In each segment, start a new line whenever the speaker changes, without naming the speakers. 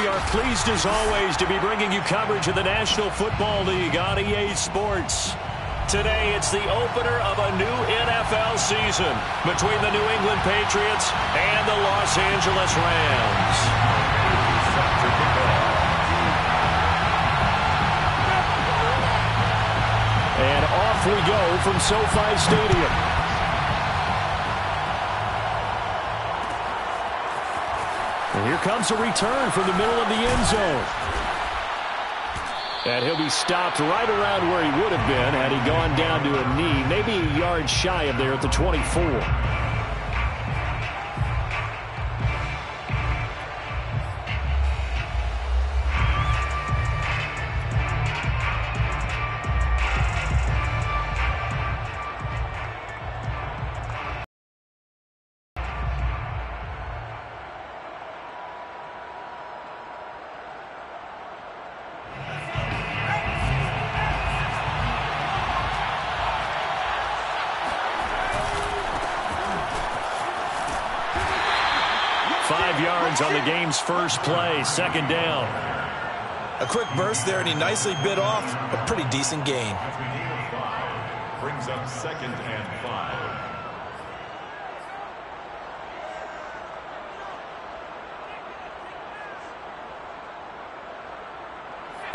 We are pleased as always to be bringing you coverage of the National Football League on EA Sports. Today it's the opener of a new NFL season between the New England Patriots and the Los Angeles Rams. And off we go from SoFi Stadium. And here comes a return from the middle of the end zone. And he'll be stopped right around where he would have been had he gone down to a knee, maybe a yard shy of there at the 24. On the game's first play, second down.
A quick burst there, and he nicely bit off a pretty decent gain.
Brings up 2nd and 5.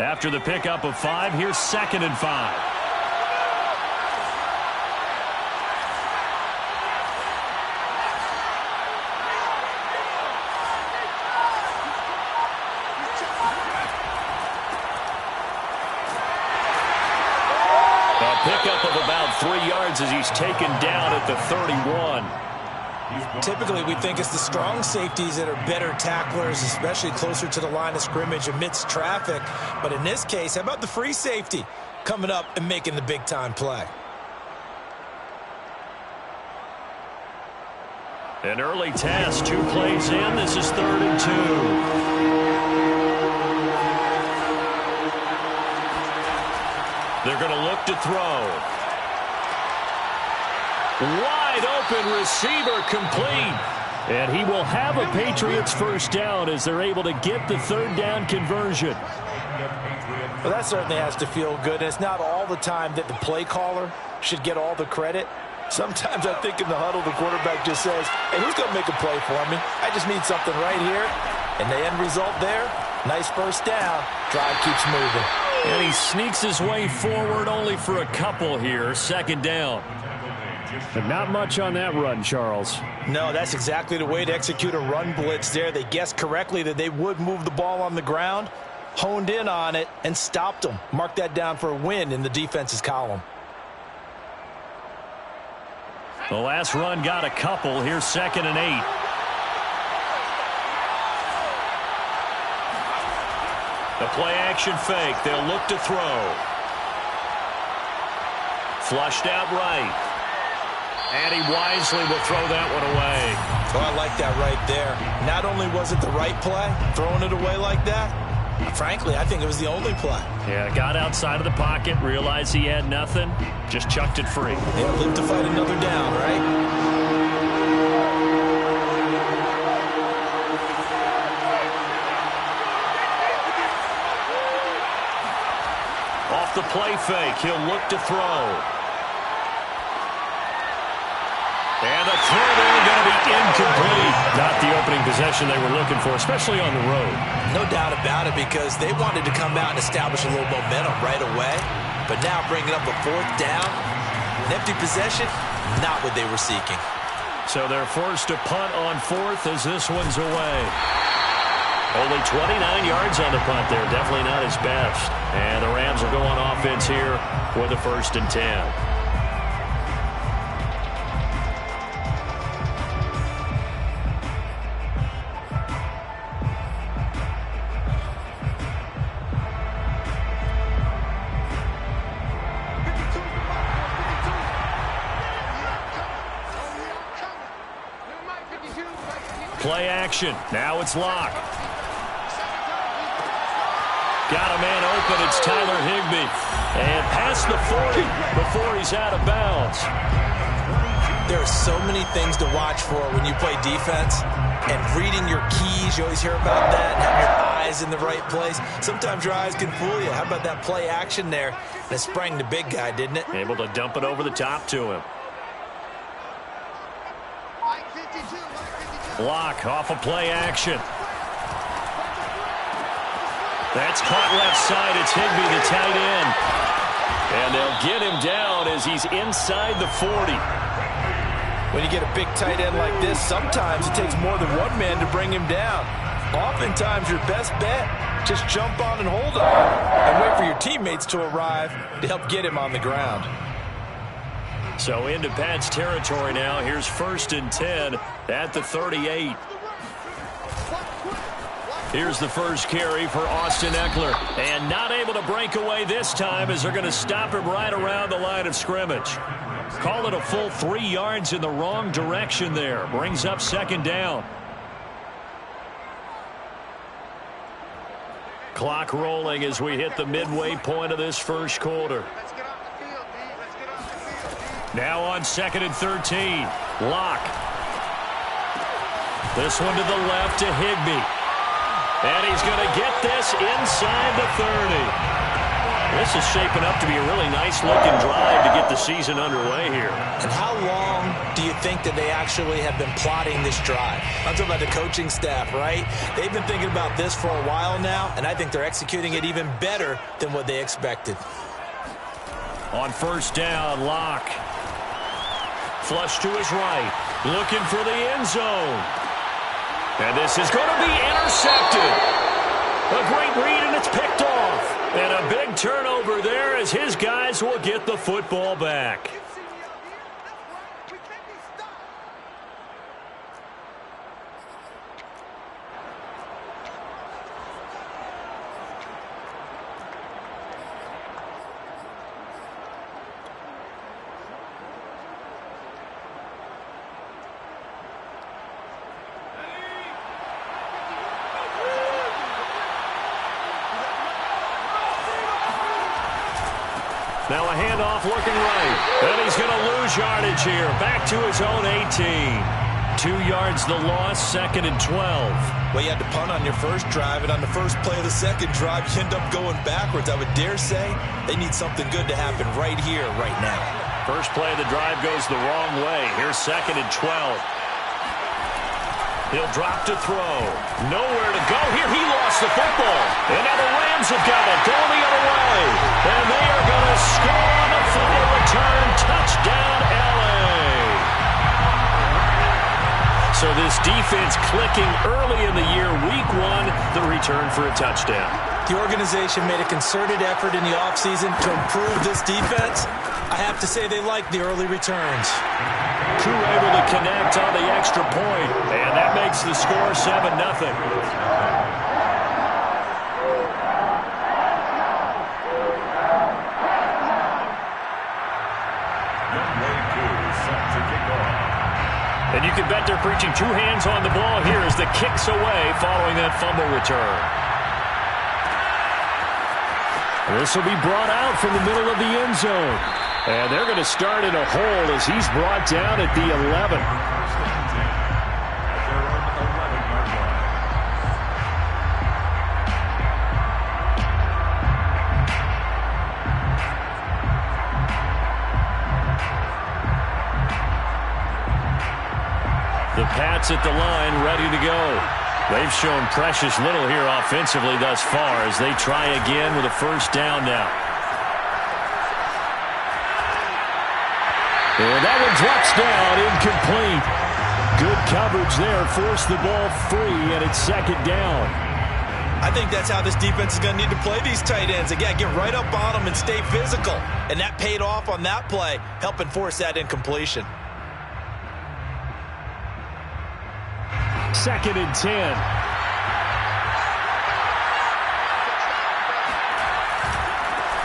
After the pickup of 5, here's 2nd and 5. Pickup of about 3 yards as he's taken down at the 31.
Typically, we think it's the strong safeties that are better tacklers, especially closer to the line of scrimmage amidst traffic. But in this case, how about the free safety coming up and making the big-time play?
An early test, 2 plays in. This is 3rd and 2. They're going to look to throw. Wide open receiver complete. And he will have a Patriots first down as they're able to get the 3rd down conversion.
Well, that certainly has to feel good. And it's not all the time that the play caller should get all the credit. Sometimes I think in the huddle, the quarterback just says, hey, who's going to make a play for me? I just need something right here. And the end result there, nice first down. Drive keeps moving.
And he sneaks his way forward only for a couple here. 2nd down. But not much on that run, Charles.
No, that's exactly the way to execute a run blitz there. They guessed correctly that they would move the ball on the ground, honed in on it, and stopped them. Mark that down for a win in the defense's column.
The last run got a couple. Here's 2nd and 8. The play-action fake. They'll look to throw. Flushed out right. And he wisely will throw that one away.
Oh, I like that right there. Not only was it the right play, throwing it away like that, frankly, I think it was the only play.
Yeah, got outside of the pocket, realized he had nothing, just chucked it free.
Yeah, live to fight another down, right?
Off the play fake, he'll look to throw. And the throw there going to be incomplete. Not the opening possession they were looking for, especially on the road.
No doubt about it, because they wanted to come out and establish a little momentum right away. But now bringing up a 4th down, an empty possession, not what they were seeking.
So they're forced to punt on 4th as this one's away. Only 29 yards on the punt there. Definitely not his best. And the Rams will go on offense here with a 1st and 10. Play action. Now it's Locke. Got a man open. It's Tyler Higbee. And past the 40 before he's out of bounds.
There are so many things to watch for when you play defense. And reading your keys, you always hear about that. Have your eye eyes in the right place. Sometimes your eyes can fool you. How about that play action there? And it sprang the big guy, didn't it?
Able to dump it over the top to him. Block off of play action. That's caught left side. It's Higbee, the tight end. And they'll get him down as he's inside the 40.
When you get a big tight end like this, sometimes it takes more than one man to bring him down. Oftentimes, your best bet, just jump on and hold on and wait for your teammates to arrive to help get him on the ground.
So into Pat's territory now. Here's 1st and 10 at the 38. Here's the first carry for Austin Eckler. And not able to break away this time as they're going to stop him right around the line of scrimmage. Call it a full 3 yards in the wrong direction there. Brings up 2nd down. Clock rolling as we hit the midway point of this first quarter. Now on 2nd and 13. Lock. This one to the left to Higbee. And he's going to get this inside the 30. This is shaping up to be a really nice-looking drive to get the season underway here.
And how long do you think that they actually have been plotting this drive? I'm talking about the coaching staff, right? They've been thinking about this for a while now, and I think they're executing it even better than what they expected.
On 1st down, Lock. Flush to his right. Looking for the end zone. And this is going to be intercepted. A great read, and it's picked off. And a big turnover there as his guys will get the football back. Now a handoff looking right. And he's going to lose yardage here. Back to his own 18. 2 yards the loss, 2nd and 12.
Well, you had to punt on your first drive, and on the first play of the second drive, you end up going backwards. I would dare say they need something good to happen right here, right now.
First play of the drive goes the wrong way. Here's 2nd and 12. He'll drop to throw. Nowhere to go here. He lost the football. And now the Rams have got it. Going the other way. And they are going to score on the final return. Touchdown, L.A. So this defense clicking early in the year. Week 1, the return for a touchdown.
The organization made a concerted effort in the offseason to improve this defense. I have to say they like the early returns.
Crew able to connect on the extra point, and that makes the score 7-0. And you can bet they're preaching 2 hands on the ball here as the kick's away following that fumble return. This will be brought out from the middle of the end zone. And they're going to start in a hole as he's brought down at the 11. The Pats at the line ready to go. They've shown precious little here offensively thus far as they try again with a first down now. And that one drops down, incomplete. Good coverage there, forced the ball free, and it's 2nd down.
I think that's how this defense is going to need to play these tight ends. Again, get right up on them and stay physical. And that paid off on that play, helping force that incompletion.
2nd and 10.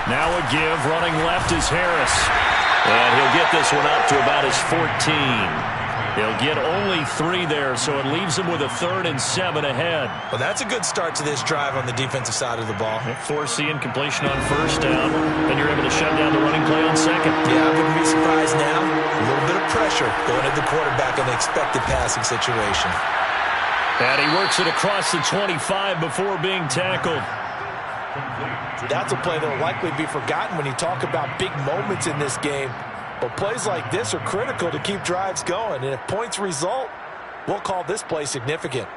Now a give, running left is Harris. And he'll get this one up to about his 14. He'll get only 3 there, so it leaves him with a 3rd and 7 ahead.
Well, that's a good start to this drive on the defensive side of the ball.
Force the incompletion on first down, and you're able to shut down the running play on second.
Yeah, I wouldn't be surprised now. A little bit of pressure going at the quarterback in the expected passing situation.
And he works it across the 25 before being tackled.
That's a play that will likely be forgotten when you talk about big moments in this game. But plays like this are critical to keep drives going. And if points result, we'll call this play significant.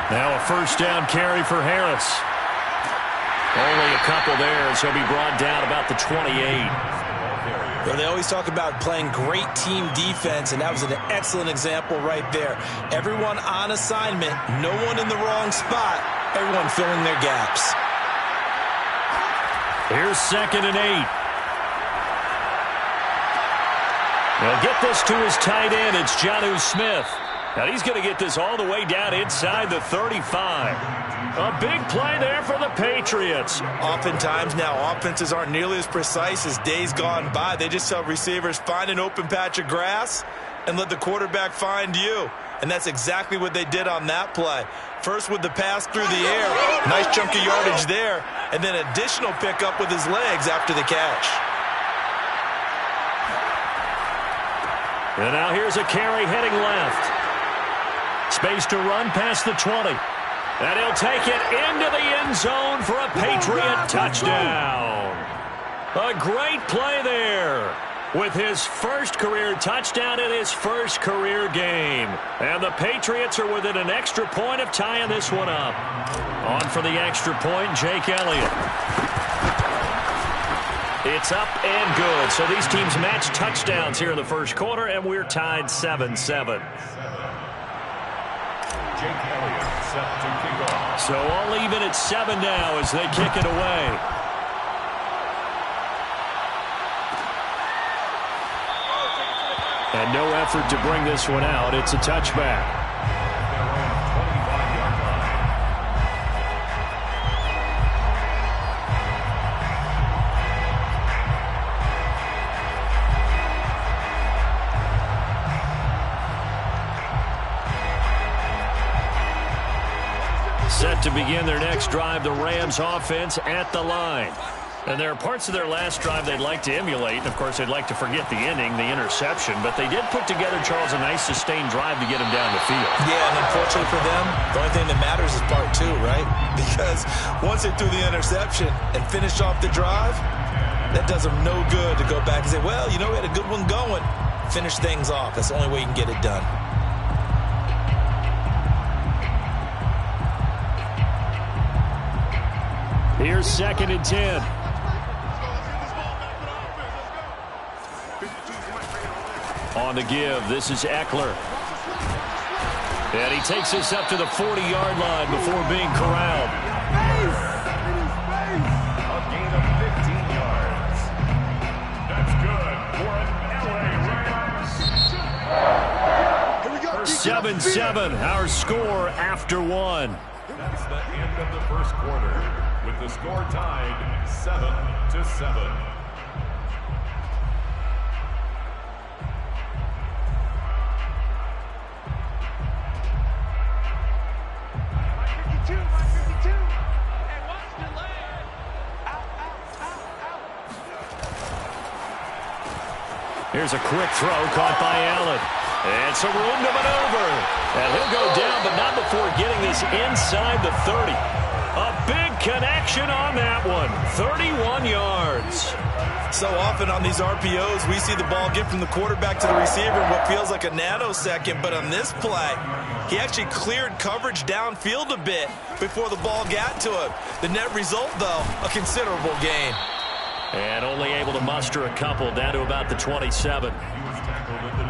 Now a first down carry for Harris. Only a couple there, so he'll be brought down about the 28.
Well, they always talk about playing great team defense, and that was an excellent example right there. Everyone on assignment, no one in the wrong spot, everyone filling their gaps.
Here's 2nd and 8. They'll get this to his tight end. It's Jonnu Smith. Now he's going to get this all the way down inside the 35. A big play there for the Patriots.
Oftentimes now offenses aren't nearly as precise as days gone by. They just tell receivers, find an open patch of grass and let the quarterback find you. And that's exactly what they did on that play. First with the pass through the air. Nice chunk of yardage there. And then additional pickup with his legs after the catch.
And now here's a carry heading left. Space to run past the 20. And he'll take it into the end zone for a Patriot touchdown. A great play there with his first career touchdown in his first career game. And the Patriots are within an extra point of tying this one up. On for the extra point, Jake Elliott. It's up and good. So these teams match touchdowns here in the first quarter, and we're tied 7-7.
Jake Elliott set to kick off.
So all even at 7 now as they kick it away. And no effort to bring this one out. It's a touchback. Set to begin their next drive, the Rams offense at the line. And there are parts of their last drive they'd like to emulate. And, of course, they'd like to forget the ending, the interception. But they did put together, Charles, a nice sustained drive to get him down the field.
Yeah, and unfortunately for them, the only thing that matters is part 2, right? Because once they threw the interception and finished off the drive, that does them no good to go back and say, well, you know, we had a good one going. Finish things off. That's the only way you can get it done.
Here's 2nd and 10. On the give, this is Eckler. And he takes us up to the 40-yard line before being corralled.
A gain of 15 yards. That's good for an LA Rams.
7-7, our score after 1.
That's the end of the first quarter, with the score tied 7-7.
Here's a quick throw caught by Allen. And some room to maneuver. And he'll go down, but not before getting this inside the 30. A big connection on that one. 31 yards.
So often on these RPOs, we see the ball get from the quarterback to the receiver in what feels like a nanosecond. But on this play, he actually cleared coverage downfield a bit before the ball got to him. The net result, though, a considerable gain.
And only able to muster a couple down to about the 27.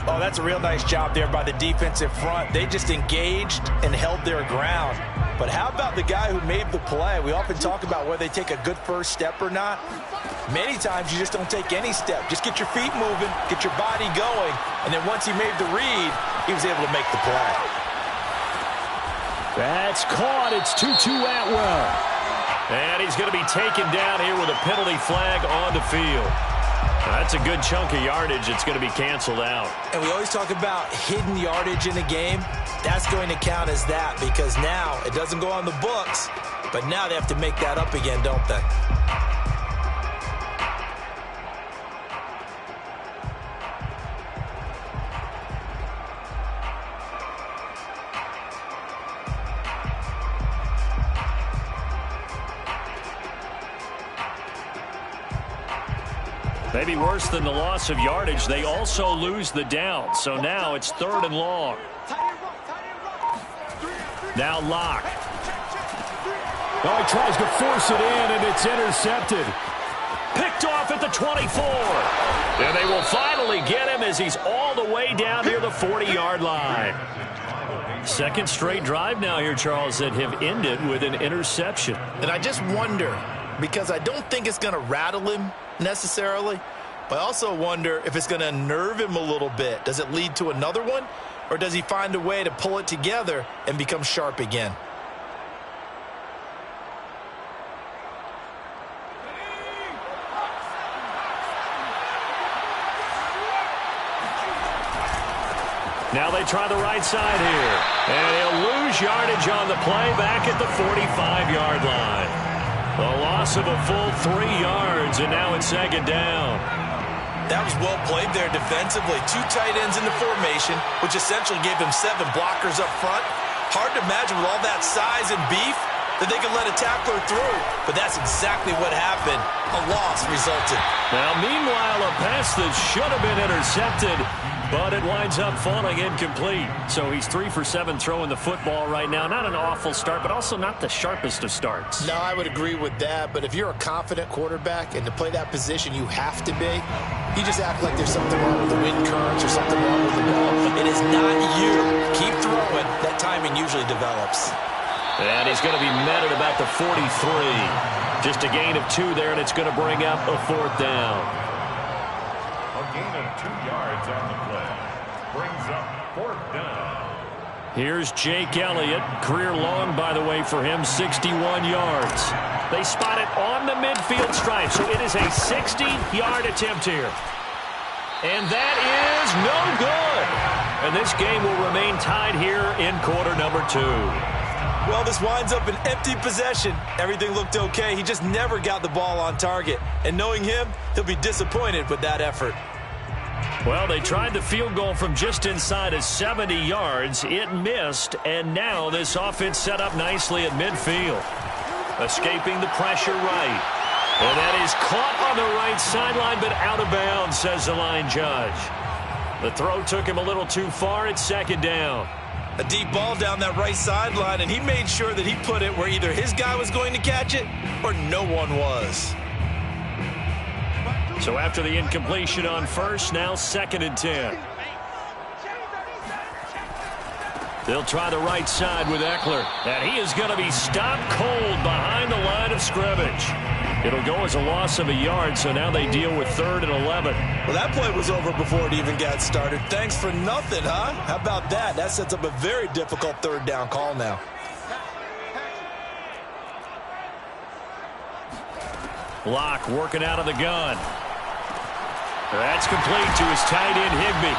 Oh, that's a real nice job there by the defensive front. They just engaged and held their ground. But how about the guy who made the play? We often talk about whether they take a good first step or not. Many times you just don't take any step. Just get your feet moving, get your body going, and then once he made the read, he was able to make the play.
That's caught. It's Tutu Atwell. And he's going to be taken down here with a penalty flag on the field. That's a good chunk of yardage. It's going to be canceled out.
And we always talk about hidden yardage in a game. That's going to count as that because now it doesn't go on the books, but now they have to make that up again, don't they?
Maybe worse than the loss of yardage, they also lose the down. So now it's 3rd and long. Now Locke.
Oh, he tries to force it in, and it's intercepted.
Picked off at the 24. And they will finally get him as he's all the way down near the 40-yard line. Second straight drive now here, Charles, that have ended with an interception.
And I just wonder, because I don't think it's going to rattle him necessarily, but I also wonder if it's going to unnerve him a little bit. Does it lead to another one, or does he find a way to pull it together and become sharp again?
Now they try the right side here. And he'll lose yardage on the play back at the 45-yard line. A loss of a full 3 yards, and now it's 2nd down.
That was well played there defensively. 2 tight ends in the formation, which essentially gave them 7 blockers up front. Hard to imagine with all that size and beef that they could let a tackler through. But that's exactly what happened. A loss resulted.
Now, meanwhile, a pass that should have been intercepted, but it winds up falling incomplete. So he's 3 for 7 throwing the football right now. Not an awful start, but also not the sharpest of starts.
No, I would agree with that. But if you're a confident quarterback and to play that position, you have to be. You just act like there's something wrong with the wind currents or something wrong with the ball. It is not you. Keep throwing. That timing usually develops.
And he's going to be met at about the 43. Just a gain of 2 there, and it's going to bring up a 4th down.
A gain of 2 yards on the play. Brings up 4th down.
Here's Jake Elliott. Career long, by the way, for him, 61 yards. They spot it on the midfield stripe, so it is a 60-yard attempt here. And that is no good. And this game will remain tied here in quarter number 2.
Well, this winds up an empty possession. Everything looked okay. He just never got the ball on target. And knowing him, he'll be disappointed with that effort.
Well, they tried the field goal from just inside of 70 yards. It missed, and now this offense set up nicely at midfield. Escaping the pressure right. And that is caught on the right sideline, but out of bounds, says the line judge. The throw took him a little too far. It's 2nd down.
A deep ball down that right sideline, and he made sure that he put it where either his guy was going to catch it or no one was.
So after the incompletion on first, now 2nd and 10. They'll try the right side with Eckler. And he is going to be stopped cold behind the line of scrimmage. It'll go as a loss of a yard, so now they deal with 3rd and 11.
Well, that play was over before it even got started. Thanks for nothing, huh? How about that? That sets up a very difficult 3rd down call now.
Locke working out of the gun. That's complete to his tight end, Higbee.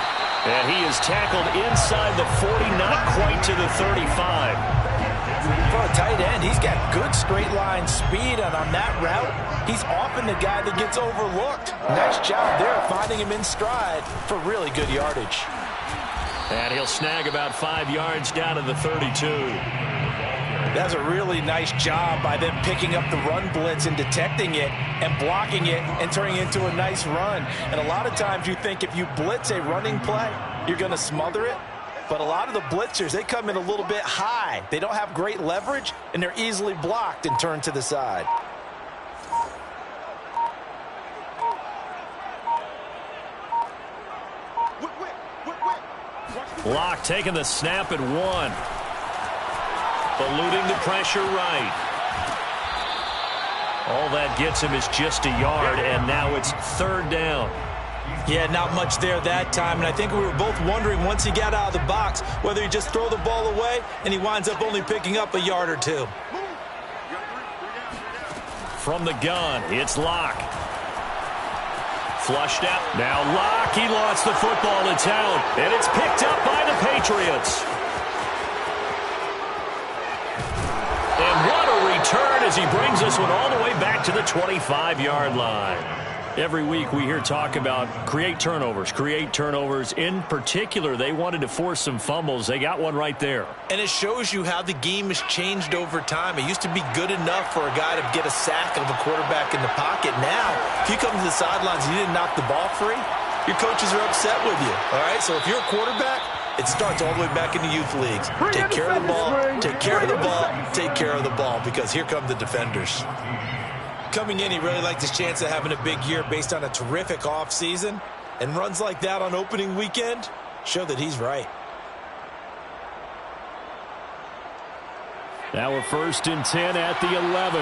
And he is tackled inside the 40, not quite to the 35.
For a tight end, he's got good straight line speed, and on that route, he's often the guy that gets overlooked. Nice job there finding him in stride for really good yardage.
And he'll snag about 5 yards down to the 32.
That's a really nice job by them picking up the run blitz and detecting it and blocking it and turning it into a nice run. And a lot of times you think if you blitz a running play, you're going to smother it. But a lot of the blitzers, they come in a little bit high. They don't have great leverage, and they're easily blocked and turned to the side.
Locke taking the snap at 1. Eluding the pressure right. All that gets him is just a yard, and now it's 3rd down.
Yeah, not much there that time, and I think we were both wondering once he got out of the box whether he just throw the ball away, and he winds up only picking up a yard or 2.
From the gun, it's Locke. Flushed out. Now Locke, he lost the football. It's out, and it's picked up by the Patriots. And what a return as he brings this one all the way back to the 25-yard line. Every week we hear talk about create turnovers. In particular, they wanted to force some fumbles. They got one right there.
And it shows you how the game has changed over time. It used to be good enough for a guy to get a sack of a quarterback in the pocket. Now, if you come to the sidelines and you didn't knock the ball free, your coaches are upset with you. All right, so if you're a quarterback, it starts all the way back in the youth leagues. Take care of the ball, take care of the ball, take care of the ball, because here come the defenders. Coming in, he really liked his chance of having a big year based on a terrific offseason. And runs like that on opening weekend show that he's right.
Now we're 1st and 10 at the 11.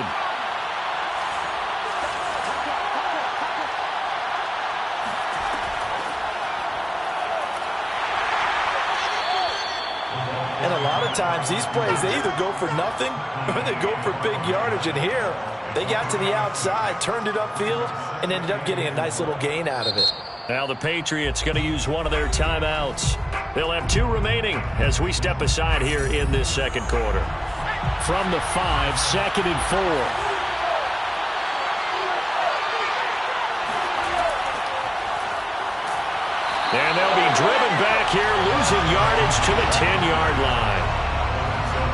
And a lot of times, these plays, they either go for nothing or they go for big yardage. And here, they got to the outside, turned it upfield, and ended up getting a nice little gain out of it.
Now the Patriots going to use one of their timeouts. They'll have 2 remaining as we step aside here in this second quarter. From the 5, 2nd and 4. And they'll be driven back here, losing yardage to the 10-yard line.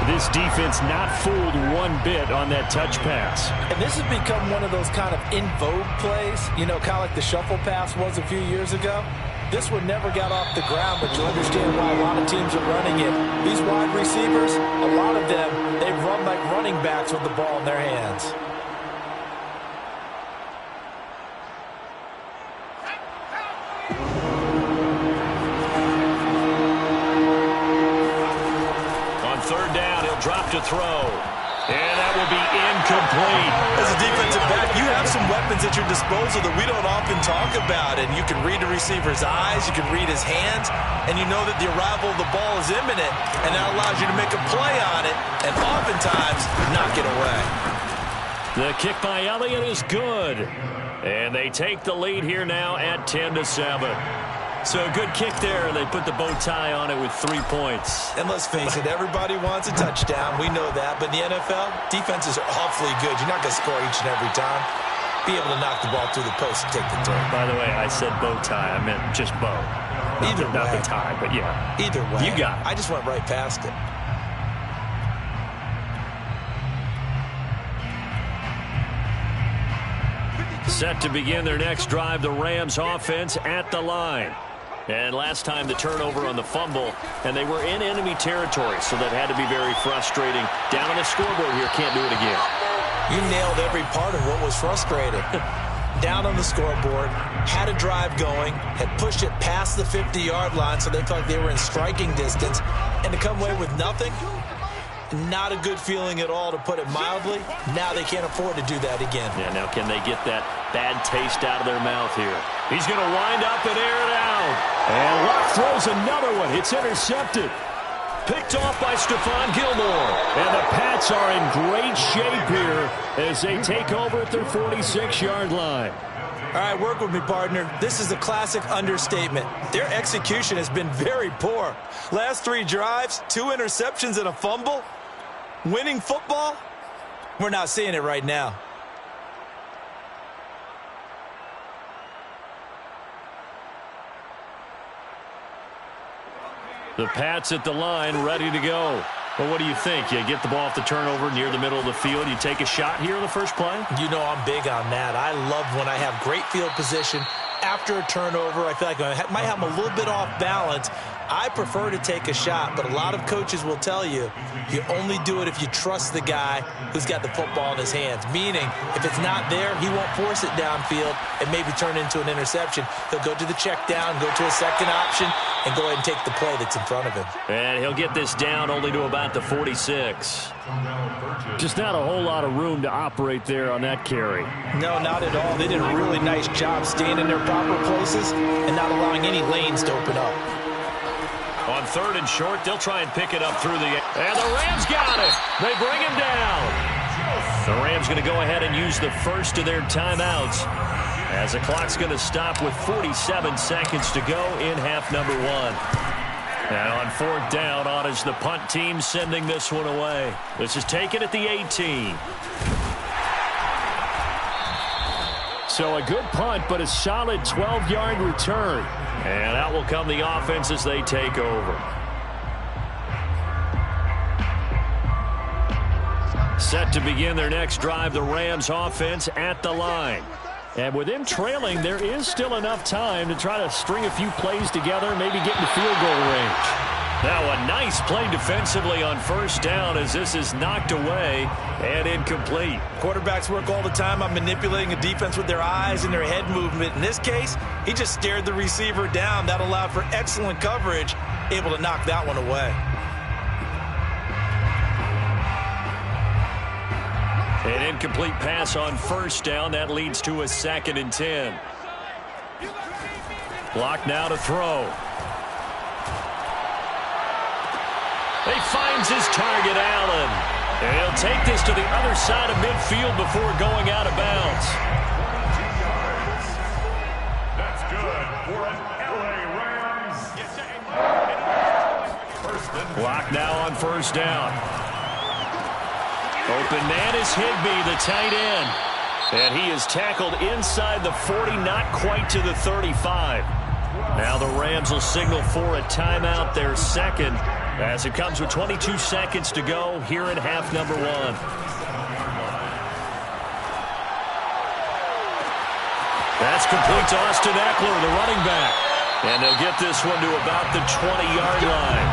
This defense not fooled one bit on that touch pass.
And this has become one of those kind of in vogue plays, you know, kind of like the shuffle pass was a few years ago. This one never got off the ground, but you understand why a lot of teams are running it. These wide receivers, a lot of them, they run like running backs with the ball in their hands.
Drop to throw. And that will be incomplete.
As a defensive back, you have some weapons at your disposal that we don't often talk about. And you can read the receiver's eyes, you can read his hands, and you know that the arrival of the ball is imminent, and that allows you to make a play on it and oftentimes knock it away.
The kick by Elliott is good. And they take the lead here now at 10-7. So a good kick there. They put the bow tie on it with 3 points.
And let's face it, everybody wants a touchdown. We know that. But in the NFL, defenses are awfully good. You're not going to score each and every time. Be able to knock the ball through the post and take the throw.
By the way, I said bow tie. I meant just bow.
Either way.
Not the tie, but yeah.
Either way.
You got it.
I just went right past it.
Set to begin their next drive, the Rams offense at the line. And last time the turnover on the fumble, and they were in enemy territory, so that had to be very frustrating. Down on the scoreboard here, can't do it again.
You nailed every part of what was frustrating. Down on the scoreboard, had a drive going, had pushed it past the 50-yard line, so they felt like they were in striking distance, and to come away with nothing, not a good feeling at all, to put it mildly. Now they can't afford to do that again.
Yeah, now can they get that bad taste out of their mouth here? He's going to wind up and air it out. And Luck throws another one. It's intercepted. Picked off by Stephon Gilmore. And the Pats are in great shape here as they take over at their 46-yard line.
All right, work with me, partner. This is a classic understatement. Their execution has been very poor. Last 3 drives, 2 interceptions and a fumble. Winning football? We're not seeing it right now.
The Pats at the line, ready to go. Well, what do you think? You get the ball off the turnover near the middle of the field. You take a shot here in the first play?
You know I'm big on that. I love when I have great field position. After a turnover, I feel like I might have them a little bit off balance. I prefer to take a shot, but a lot of coaches will tell you, you only do it if you trust the guy who's got the football in his hands. Meaning, if it's not there, he won't force it downfield and maybe turn into an interception. He'll go to the check down, go to a second option, and go ahead and take the play that's in front of him.
And he'll get this down only to about the 46. Just not a whole lot of room to operate there on that carry.
No, not at all. They did a really nice job staying in their proper places and not allowing any lanes to open up.
On 3rd and short, they'll try and pick it up through the... And the Rams got it. They bring him down. The Rams going to go ahead and use the first of their timeouts as the clock's going to stop with 47 seconds to go in half number 1. And on 4th down, on is the punt team sending this one away. This is taken at the 18.
So a good punt, but a solid 12-yard return.
And out will come the offense as they take over. Set to begin their next drive, the Rams offense at the line.
And with them trailing, there is still enough time to try to string a few plays together, maybe get in field goal range.
Now a nice play defensively on first down as this is knocked away and incomplete.
Quarterbacks work all the time on manipulating a defense with their eyes and their head movement. In this case, he just stared the receiver down. That allowed for excellent coverage, able to knock that one away.
An incomplete pass on first down. That leads to a 2nd and 10. Block now to throw. He finds his target, Allen. And he'll take this to the other side of midfield before going out of bounds.
That's good for an LA Rams.
Block now on first down. Open man is Higbee, the tight end. And he is tackled inside the 40, not quite to the 35. Now the Rams will signal for a timeout, their second, as it comes with 22 seconds to go here in half number 1. That's complete to Austin Eckler, the running back. And they'll get this one to about the 20-yard line.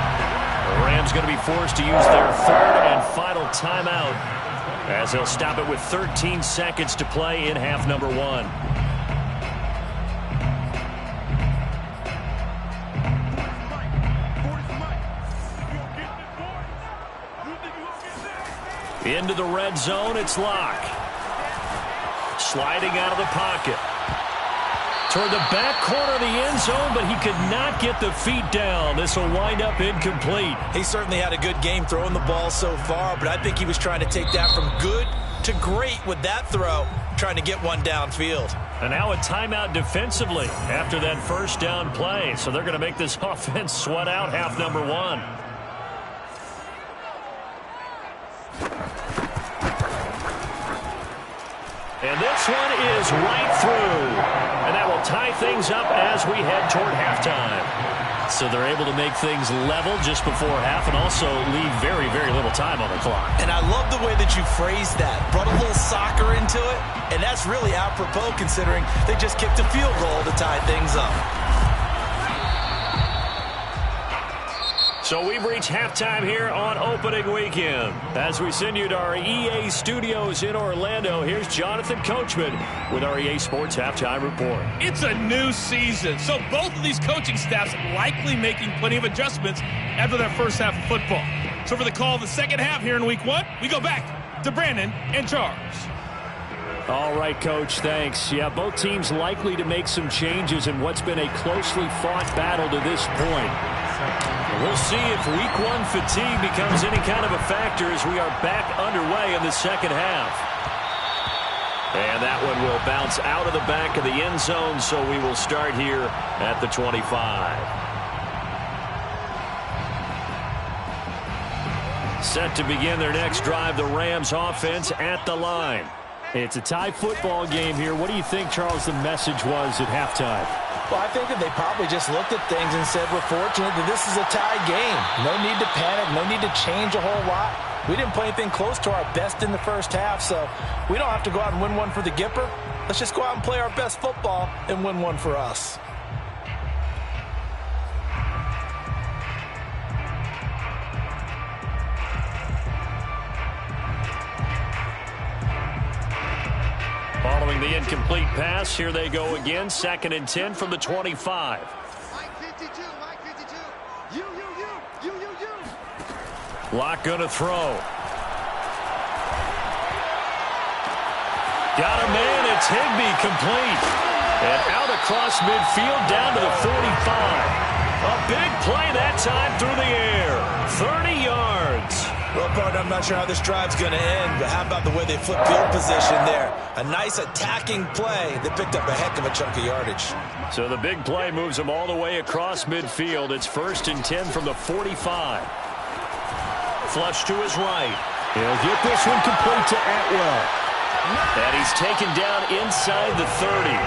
The Rams going to be forced to use their third and final timeout as they'll stop it with 13 seconds to play in half number 1. Into the red zone, it's Locke. Sliding out of the pocket. Toward the back corner of the end zone, but he could not get the feet down. This will wind up incomplete.
He certainly had a good game throwing the ball so far, but I think he was trying to take that from good to great with that throw, trying to get one downfield.
And now a timeout defensively after that first down play. So they're going to make this offense sweat out half number 1. And this one is right through. And that will tie things up as we head toward halftime. So they're able to make things level just before half and also leave very, very little time on the clock.
And I love the way that you phrased that. Brought a little soccer into it. And that's really apropos considering they just kicked a field goal to tie things up.
So we've reached halftime here on opening weekend. As we send you to our EA studios in Orlando, here's Jonathan Coachman with our EA Sports Halftime Report.
It's a new season, so both of these coaching staffs likely making plenty of adjustments after their first half of football. So for the call of the second half here in week 1, we go back to Brandon and Charles.
All right, Coach, thanks. Yeah, both teams likely to make some changes in what's been a closely fought battle to this point.
We'll see if week 1 fatigue becomes any kind of a factor as we are back underway in the second half. And that one will bounce out of the back of the end zone, so we will start here at the 25. Set to begin their next drive, the Rams offense at the line.
It's a tie football game here. What do you think, Charles, the message was at halftime?
Well, I think that they probably just looked at things and said, we're fortunate that this is a tie game. No need to panic, no need to change a whole lot. We didn't play anything close to our best in the first half, so we don't have to go out and win one for the Gipper. Let's just go out and play our best football and win one for us.
Following the incomplete pass, here they go again. 2nd and 10 from the 25. Locke gonna throw. Got a man, it's Higbee, complete. And out across midfield down to the 45. A big play that time through the air. 30 yards.
Well, partner, I'm not sure how this drive's going to end, but how about the way they flip field position there? A nice attacking play that picked up a heck of a chunk of yardage.
So the big play moves them all the way across midfield. It's 1st and 10 from the 45. Flush to his right.
He'll get this one complete to Atwell.
And he's taken down inside the 30.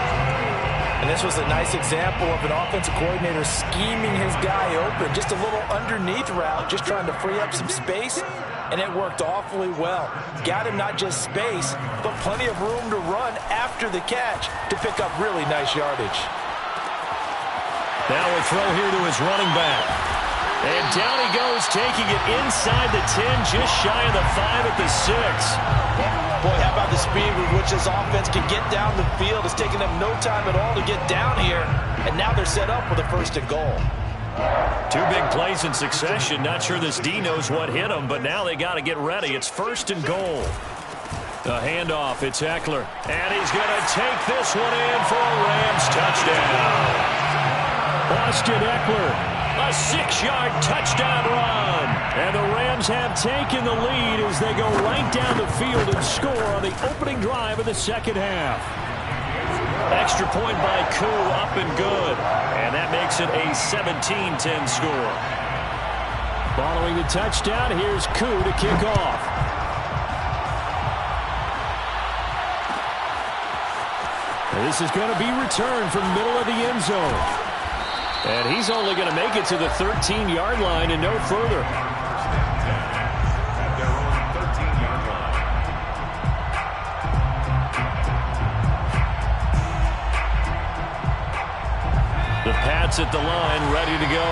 And this was a nice example of an offensive coordinator scheming his guy open. Just a little underneath route, just trying to free up some space, and it worked awfully well. Got him not just space, but plenty of room to run after the catch to pick up really nice yardage.
Now a throw here to his running back. And down he goes, taking it inside the 10, just shy of the 5 at the 6.
Boy, how about the speed with which this offense can get down the field? It's taken them no time at all to get down here, and now they're set up with a 1st and goal.
2 big plays in succession. Not sure this D knows what hit him, but now they got to get ready. It's 1st and goal. The handoff, it's Eckler. And he's going to take this one in for a Rams touchdown. Austin Eckler. A 6-yard touchdown run. And the Rams have taken the lead as they go right down the field and score on the opening drive of the 2nd half. Extra point by Koo, up and good. And that makes it a 17-10 score. Following the touchdown, here's Koo to kick off. And this is going to be returned from middle of the end zone. And he's only going to make it to the 13-yard line and no further.
At their own 13-yard line.
The Pats at the line, ready to go.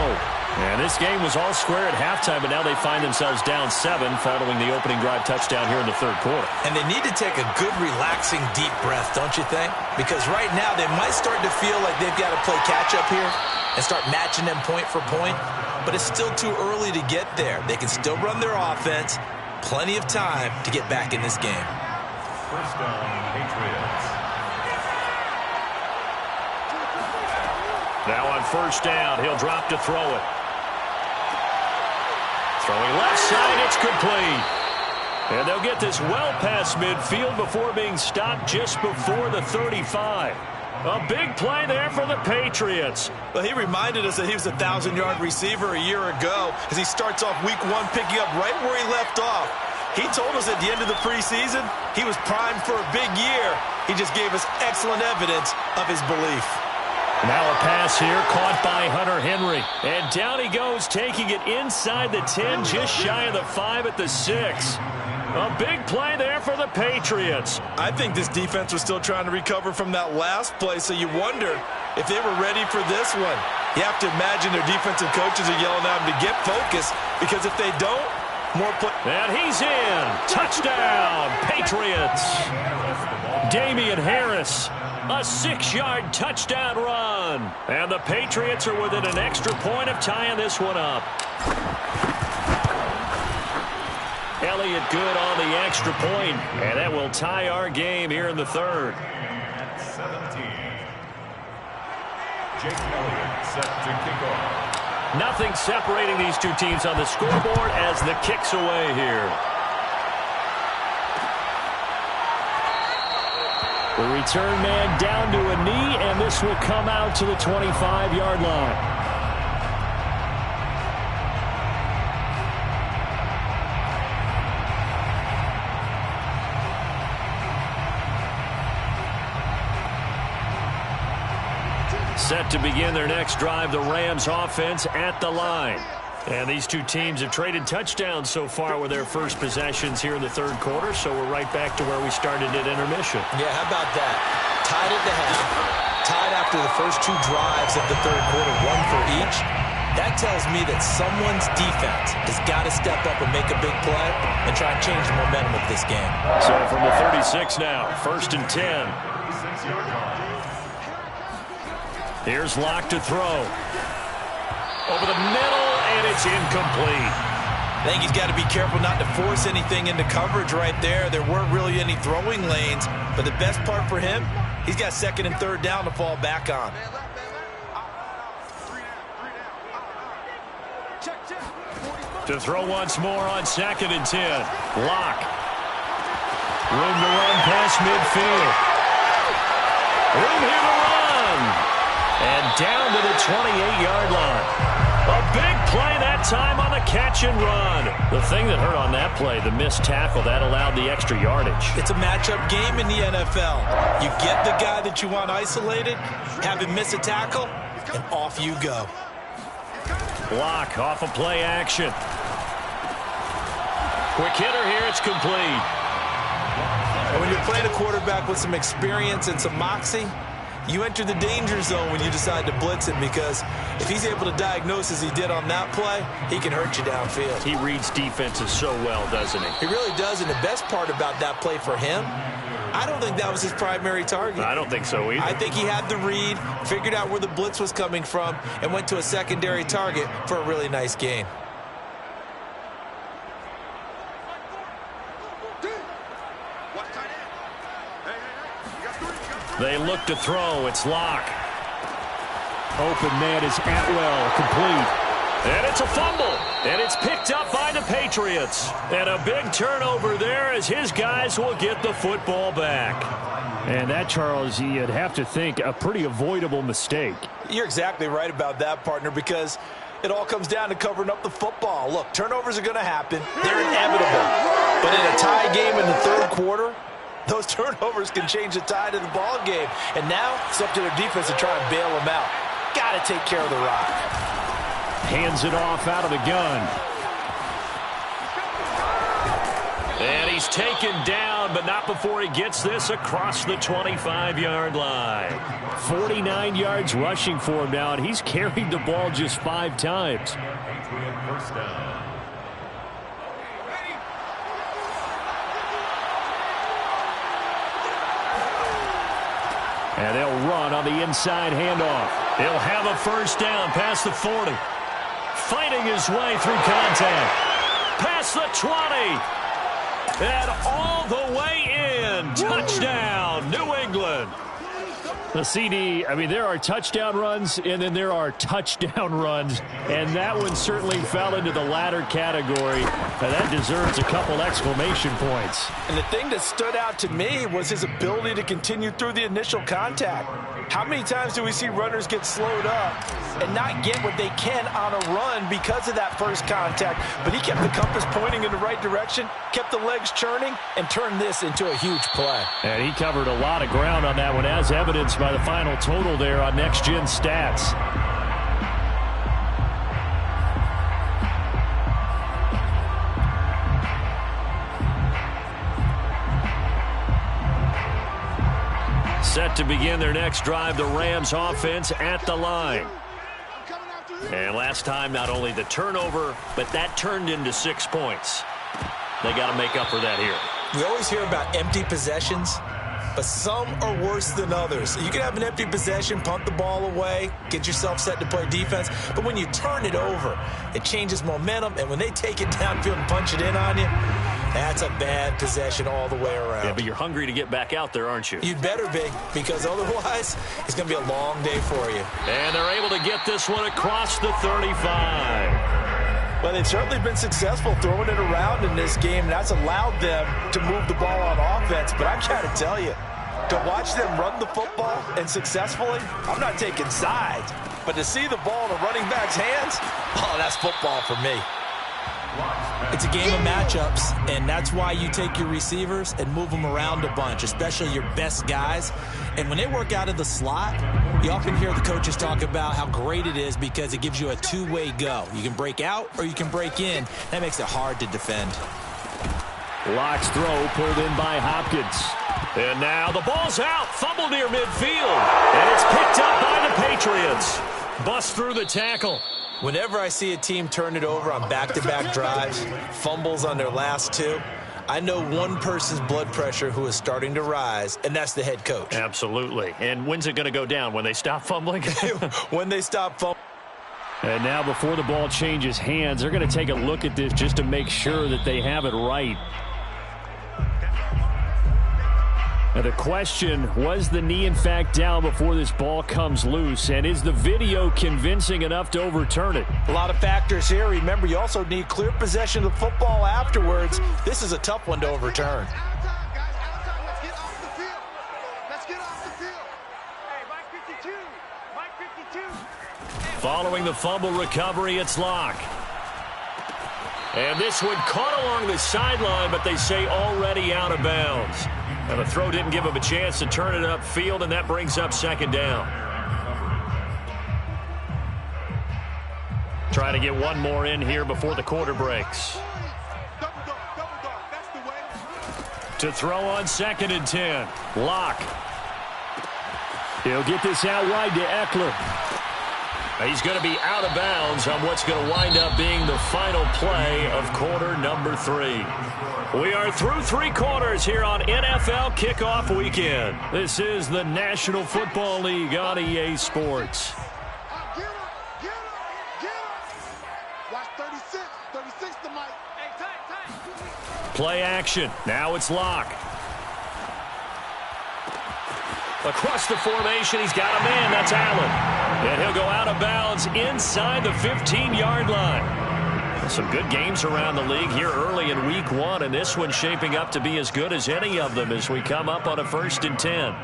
And this game was all square at halftime, but now they find themselves down 7 following the opening drive touchdown here in the 3rd quarter.
And they need to take a good, relaxing, deep breath, don't you think? Because right now they might start to feel like they've got to play catch-up here and start matching them point for point, but it's still too early to get there. They can still run their offense. Plenty of time to get back in this game.
1st down, Patriots.
Now on 1st down, he'll drop to throw it. Throwing left side, it's complete. And they'll get this well past midfield before being stopped just before the 35. A big play there for the Patriots.
Well, he reminded us that he was a 1,000-yard receiver a year ago as he starts off week 1 picking up right where he left off. He told us at the end of the preseason he was primed for a big year. He just gave us excellent evidence of his belief.
Now a pass here caught by Hunter Henry. And down he goes, taking it inside the 10, just shy of the 5 at the 6. A big play there for the Patriots.
I think this defense was still trying to recover from that last play, so you wonder if they were ready for this one. You have to imagine their defensive coaches are yelling at them to get focused, because if they don't, more play.
And he's in. Touchdown, Patriots. Damian Harris, a 6-yard touchdown run. And the Patriots are within an extra point of tying this one up. Elliott good on the extra point, and that will tie our game here in the 3rd.
At 17. Jake Elliott set to kick off.
Nothing separating these two teams on the scoreboard as the kick's away here. The return man down to a knee, and this will come out to the 25-yard line. Set to begin their next drive, the Rams offense at the line. And these two teams have traded touchdowns so far with their first possessions here in the 3rd quarter, so we're right back to where we started at intermission.
Yeah, how about that? Tied at the half, tied after the first 2 drives of the 3rd quarter, 1 for each. That tells me that someone's defense has got to step up and make a big play and try and change the momentum of this game.
So from the 36 now, 1st and 10.
36-yard line.
Here's Locke to throw. Over the middle, and it's incomplete.
I think he's got to be careful not to force anything into coverage right there. There weren't really any throwing lanes, but the best part for him, he's got 2nd and 3rd down to fall back on.
To throw once more on 2nd and 10. Locke. Room to run past midfield. Room here to run. And down to the 28-yard line. A big play that time on the catch and run. The thing that hurt on that play, the missed tackle, that allowed the extra yardage.
It's a matchup game in the NFL. You get the guy that you want isolated, have him miss a tackle, and off you go.
Block off of play action. Quick hitter here, it's complete.
And when you're playing a quarterback with some experience and some moxie, you enter the danger zone when you decide to blitz him, because if he's able to diagnose as he did on that play, he can hurt you downfield.
He reads defenses so well, doesn't he?
He really does, and the best part about that play for him, I don't think that was his primary target.
I don't think so either.
I think he had the read, figured out where the blitz was coming from, and went to a secondary target for a really nice gain.
They look to throw. It's Locke.
Open man is Atwell, complete.
And it's a fumble. And it's picked up by the Patriots. And a big turnover there as his guys will get the football back.
And that, Charles, you'd have to think a pretty avoidable mistake.
You're exactly right about that, partner, because it all comes down to covering up the football. Look, turnovers are going to happen. They're inevitable. But in a tie game in the third quarter, those turnovers can change the tide of the ball game. And now it's up to their defense to try and bail them out. Got to take care of the rock.
Hands it off out of the gun.
And he's taken down, but not before he gets this across the 25-yard line.
49 yards rushing for him now, and he's carried the ball just 5 times.
First down.
And they'll run on the inside handoff.
He'll have a first down past the 40. Fighting his way through contact. Past the 20. And all the way in. Touchdown, New England.
The CD, I mean, there are touchdown runs, and then there are touchdown runs. And that one certainly fell into the latter category. That deserves a couple exclamation points.
And the thing that stood out to me was his ability to continue through the initial contact. How many times do we see runners get slowed up and not get what they can on a run because of that first contact? But he kept the compass pointing in the right direction, kept the legs churning, and turned this into a huge play.
And he covered a lot of ground on that one, as evidenced by the final total there on Next Gen Stats.
Set to begin their next drive, the Rams offense at the line. And last time, not only the turnover, but that turned into 6 points. They got to make up for that here.
We always hear about empty possessions, but some are worse than others. You can have an empty possession, punt the ball away, get yourself set to play defense, but when you turn it over, it changes momentum, and when they take it downfield and punch it in on you, that's a bad possession all the way around.
Yeah, but you're hungry to get back out there, aren't you?
You'd better be, because otherwise it's going to be a long day for you.
And they're able to get this one across the 35.
Well, they've certainly been successful throwing it around in this game, and that's allowed them to move the ball on offense. But I've got to tell you, to watch them run the football and successfully, I'm not taking sides, but to see the ball in a running back's hands, oh, that's football for me. It's a game of matchups, and that's why you take your receivers and move them around a bunch, especially your best guys. And when they work out of the slot, you often hear the coaches talk about how great it is because it gives you a two-way go. You can break out or you can break in. That makes it hard to defend.
Locke's throw pulled in by Hopkins.
And now the ball's out. Fumble near midfield. And it's picked up by the Patriots. Bust through the tackle.
Whenever I see a team turn it over on back-to-back drives, fumbles on their last two, I know one person's blood pressure who is starting to rise, and that's the head coach.
Absolutely. And when's it going to go down? When they stop fumbling?
When they stop fumbling.
And now before the ball changes hands, they're going to take a look at this just to make sure that they have it right. Now the question, was the knee in fact down before this ball comes loose? And is the video convincing enough to overturn it?
A lot of factors here. Remember, you also need clear possession of the football afterwards. This is a tough one to overturn.
Following the fumble recovery, it's Locke. And this one caught along the sideline, but they say already out of bounds. And the throw didn't give him a chance to turn it upfield, and that brings up second down. Trying to get one more in here before the quarter breaks. To throw on 2nd and 10. Locke. He'll get this out wide to Eckler. He's going to be out of bounds on what's going to wind up being the final play of quarter number 3. We are through 3 quarters here on NFL Kickoff Weekend. This is the National Football League on EA Sports. Play action. Now it's Locke. Across the formation, he's got a man. That's Allen. And he'll go out of bounds inside the 15-yard line. Some good games around the league here early in week 1, and this one's shaping up to be as good as any of them as we come up on a 1st and 10.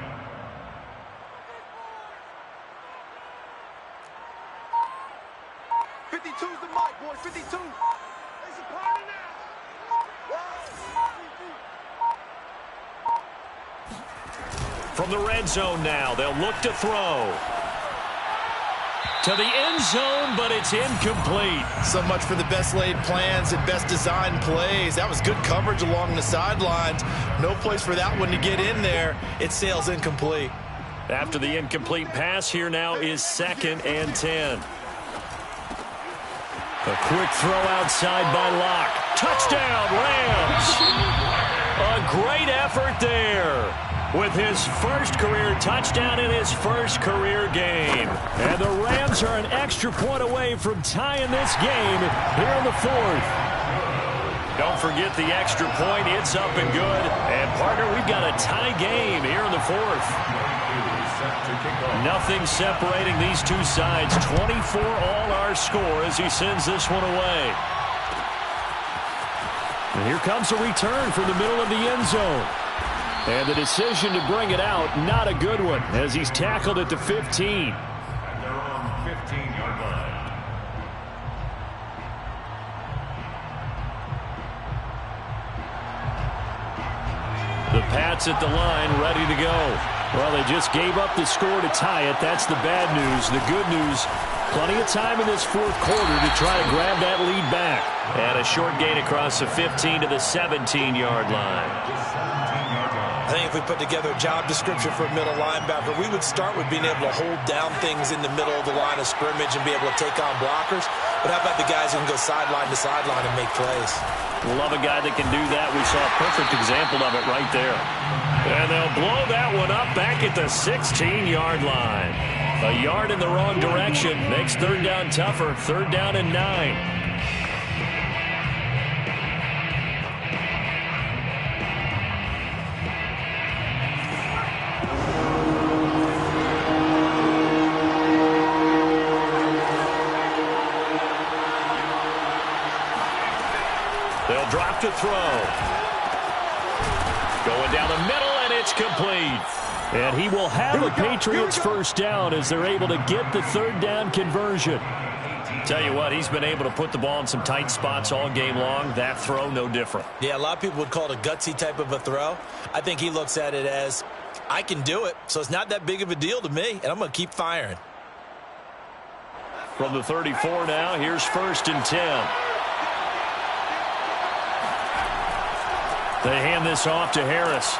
From the red zone now, they'll look to throw. To the end zone, but it's incomplete.
So much for the best laid plans and best designed plays. That was good coverage along the sidelines. No place for that one to get in there. It sails incomplete.
After the incomplete pass, here now is 2nd and 10. A quick throw outside by Locke. Touchdown, Rams. A great effort there, with his first career touchdown in his first career game. And the Rams are an extra point away from tying this game here in the 4th. Don't forget the extra point. It's up and good. And, partner, we've got a tie game here in the 4th. Nothing separating these two sides. 24 all our score as he sends this one away. And here comes a return from the middle of the end zone. And the decision to bring it out, not a good one, as he's tackled at the 15.
And they're on 15-yard line.
The Pats at the line, ready to go. Well, they just gave up the score to tie it. That's the bad news. The good news, plenty of time in this 4th quarter to try to grab that lead back. And a short gain across the 15 to the 17-yard line.
I think if we put together a job description for a middle linebacker, we would start with being able to hold down things in the middle of the line of scrimmage and be able to take on blockers. But how about the guys who can go sideline to sideline and make plays?
Love a guy that can do that. We saw a perfect example of it right there. And they'll blow that one up back at the 16-yard line. A yard in the wrong direction makes 3rd down tougher. 3rd down and 9. They'll drop to throw. Going down the middle, and it's complete. And he will have the Patriots first down as they're able to get the 3rd down conversion. Tell you what, he's been able to put the ball in some tight spots all game long. That throw, no different.
Yeah, a lot of people would call it a gutsy type of a throw. I think he looks at it as, I can do it, so it's not that big of a deal to me, and I'm going to keep firing.
From the 34 now, here's 1st and 10. They hand this off to Harris.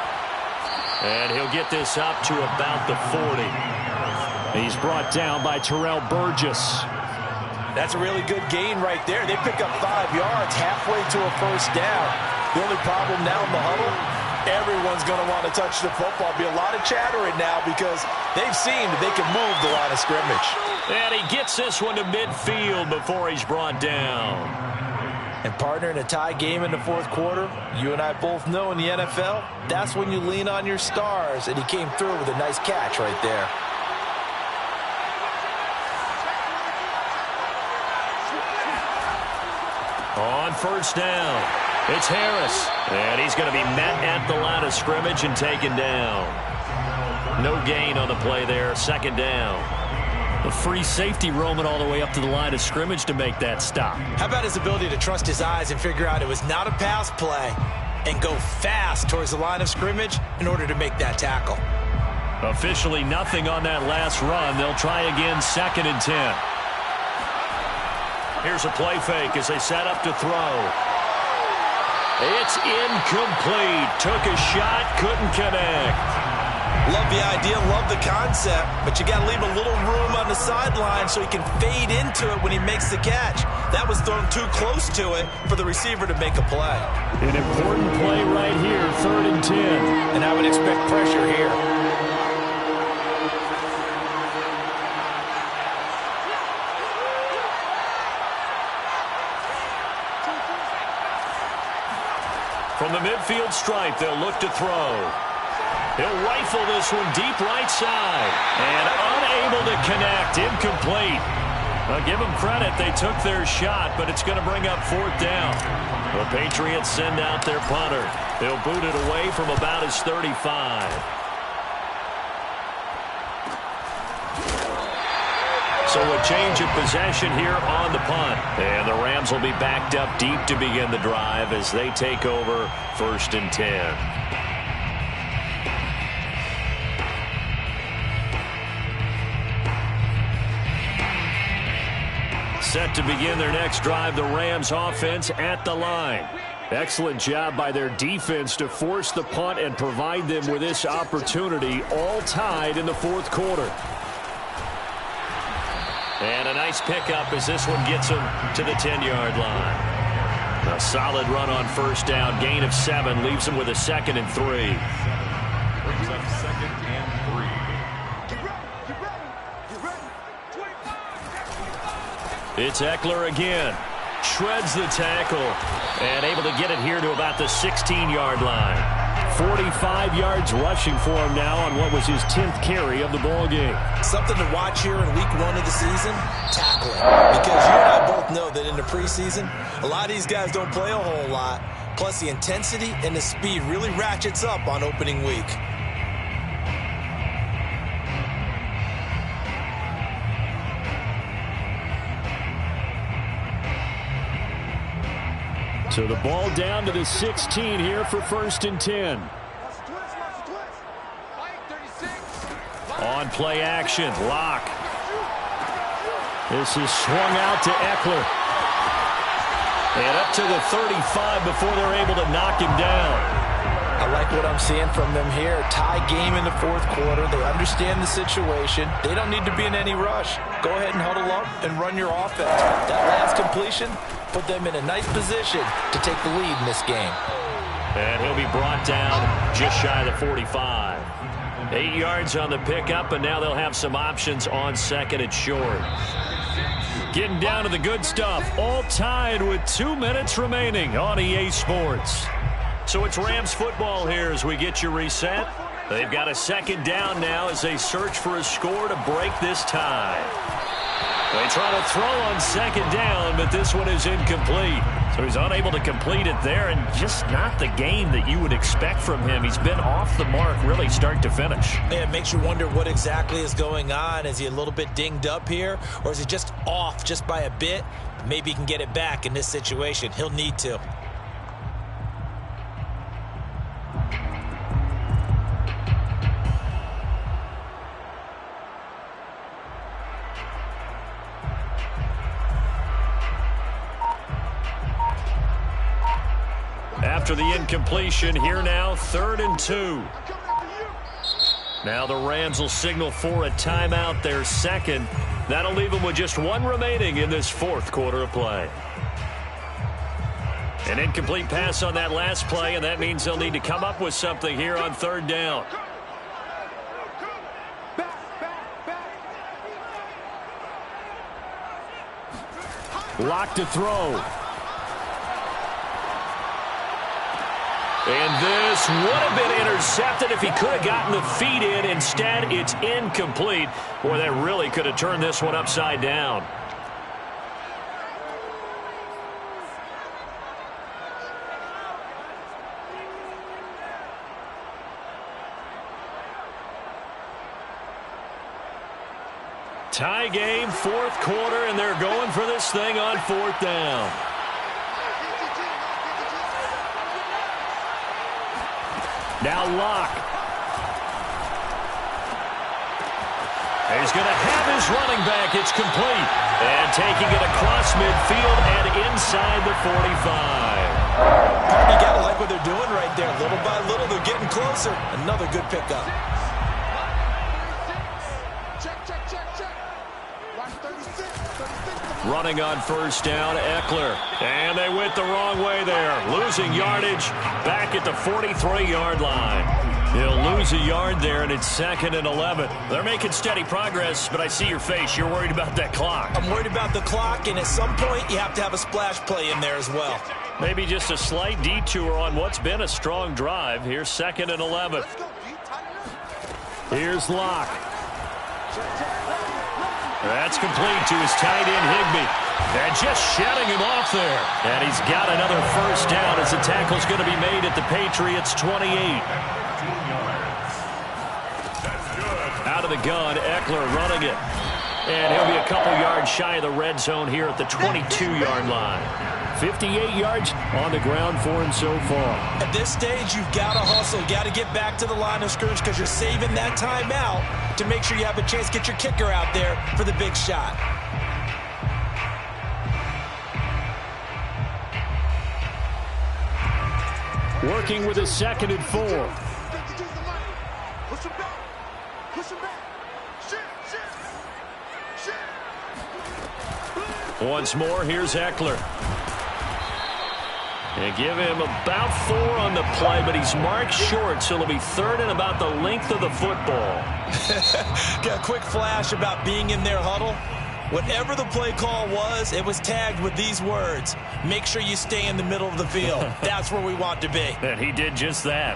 And he'll get this up to about the 40. He's brought down by Terrell Burgess.
That's a really good gain right there. They pick up 5 yards halfway to a first down. The only problem now in the huddle, everyone's going to want to touch the football. Be a lot of chattering now because they've seen that they can move the line of scrimmage.
And he gets this one to midfield before he's brought down.
And, partner, in a tie game in the 4th quarter, you and I both know in the NFL, that's when you lean on your stars. And he came through with a nice catch right there.
On 1st down, it's Harris. And he's going to be met at the line of scrimmage and taken down. No gain on the play there, 2nd down.
The free safety roaming all the way up to the line of scrimmage to make that stop.
How about his ability to trust his eyes and figure out it was not a pass play and go fast towards the line of scrimmage in order to make that tackle?
Officially nothing on that last run. They'll try again, 2nd and 10. Here's a play fake as they set up to throw. It's incomplete. Took a shot, couldn't connect.
Love the idea, love the concept, but you got to leave a little room on the sideline so he can fade into it when he makes the catch. That was thrown too close to it for the receiver to make a play.
An important play right here, 3rd and 10.
And I would expect pressure here.
From the midfield stripe, they'll look to throw. He'll rifle this one deep right side. And unable to connect. Incomplete. I'll give them credit. They took their shot, but it's going to bring up 4th down. The Patriots send out their punter. He'll boot it away from about his 35. So a change of possession here on the punt. And the Rams will be backed up deep to begin the drive as they take over 1st and 10. Set to begin their next drive, the Rams offense at the line. Excellent job by their defense to force the punt and provide them with this opportunity, all tied in the 4th quarter. And a nice pickup as this one gets them to the 10-yard line. A solid run on 1st down, gain of 7, leaves them with a 2nd and 3.
Brings up 2nd and 3.
It's Eckler again. Shreds the tackle and able to get it here to about the 16-yard line.
45 yards rushing for him now on what was his 10th carry of the ball game.
Something to watch here in week 1 of the season, tackling. Because you and I both know that in the preseason, a lot of these guys don't play a whole lot. Plus the intensity and the speed really ratchets up on opening week.
So the ball down to the 16 here for 1st and 10.
On play action, Lock.
This is swung out to Eckler.
And up to the 35 before they're able to knock him down.
I like what I'm seeing from them here. Tie game in the 4th quarter. They understand the situation. They don't need to be in any rush. Go ahead and huddle up and run your offense. That last completion put them in a nice position to take the lead in this game.
And he'll be brought down just shy of the 45. 8 yards on the pickup, and now they'll have some options on 2nd and short.
Getting down to the good stuff. All tied with 2 minutes remaining on EA Sports.
So it's Rams football here as we get you reset. They've got a 2nd down now as they search for a score to break this tie. They try to throw on 2nd down, but this one is incomplete. So he's unable to complete it there, and just not the game that you would expect from him. He's been off the mark really start to finish.
Yeah, it makes you wonder what exactly is going on. Is he a little bit dinged up here, or is he just off just by a bit? Maybe he can get it back in this situation. He'll need to.
After the incompletion, here now, 3rd and 2. Now the Rams will signal for a timeout, their 2nd. That'll leave them with just 1 remaining in this 4th quarter of play. An incomplete pass on that last play, and that means they'll need to come up with something here on 3rd down.
Lock to throw.
And this would have been intercepted if he could have gotten the feet in. Instead, it's incomplete. Boy, that really could have turned this one upside down. Tie game, fourth quarter, and they're going for this thing on fourth down. Now Locke. He's going to have his running back. It's complete. And taking it across midfield and inside the 45.
You got to like what they're doing right there. Little by little, they're getting closer. Another good pickup.
Running on first down, Eckler. And they went the wrong way there. Losing yardage back at the 43-yard line. He'll lose a yard there, and it's 2nd and 11. They're making steady progress, but I see your face. You're worried about that clock.
I'm worried about the clock, and at some point, you have to have a splash play in there as well.
Maybe just a slight detour on what's been a strong drive. Here's 2nd and 11. Here's Locke. That's complete to his tight end, Higbee. And just shutting him off there. And he's got another first down as the tackle's going to be made at the Patriots' 28. Out of the gun, Eckler running it. And he'll be a couple yards shy of the red zone here at the 22-yard line. 58 yards on the ground for him so far.
At this stage, you've got to hustle. Got to get back to the line of scrimmage because you're saving that timeout to make sure you have a chance to get your kicker out there for the big shot.
Working with a 2nd and 4. Once more, here's Eckler. And give him about 4 on the play, but he's marked short, so it'll be 3rd and about the length of the football.
Got a quick flash about being in their huddle. Whatever the play call was, it was tagged with these words: make sure you stay in the middle of the field. That's where we want to be.
And he did just that.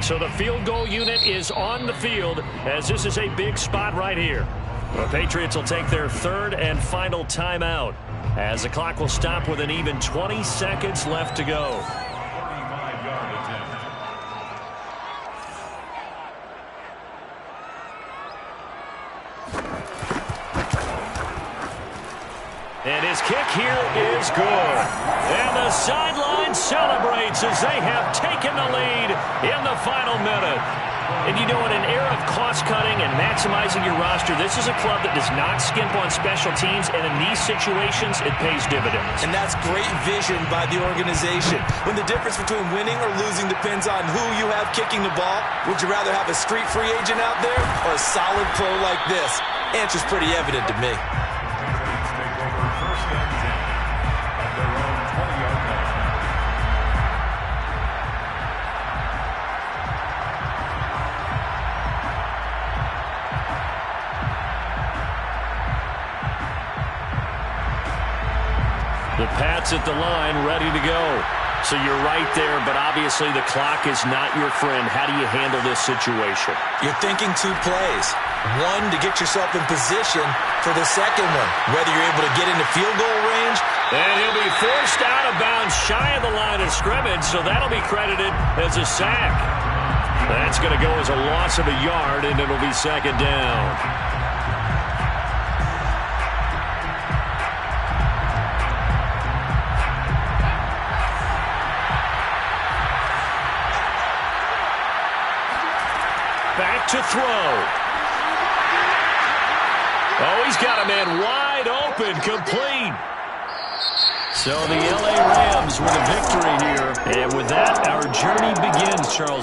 So the field goal unit is on the field, as this is a big spot right here. The Patriots will take their 3rd and final timeout, as the clock will stop with an even 20 seconds left to go.
35-yard attempt.
And his kick here is good. And the sideline celebrates as they have taken the lead in the final minute. And you know, in an era of cost-cutting and maximizing your roster, this is a club that does not skimp on special teams, and in these situations, it pays dividends.
And that's great vision by the organization. When the difference between winning or losing depends on who you have kicking the ball, would you rather have a street free agent out there or a solid pro like this? Answer's pretty evident to me.
The Pats at the line, ready to go. So you're right there, but obviously the clock is not your friend. How do you handle this situation?
You're thinking 2 plays. One, to get yourself in position for the second one, whether you're able to get into field goal range.
And he'll be forced out of bounds shy of the line of scrimmage, so that'll be credited as a sack. That's going to go as a loss of a yard, and it'll be 2nd down. Back to throw. Oh, he's got a man wide open, complete. So the L.A. Rams with a victory here. And with that, our journey begins, Charles.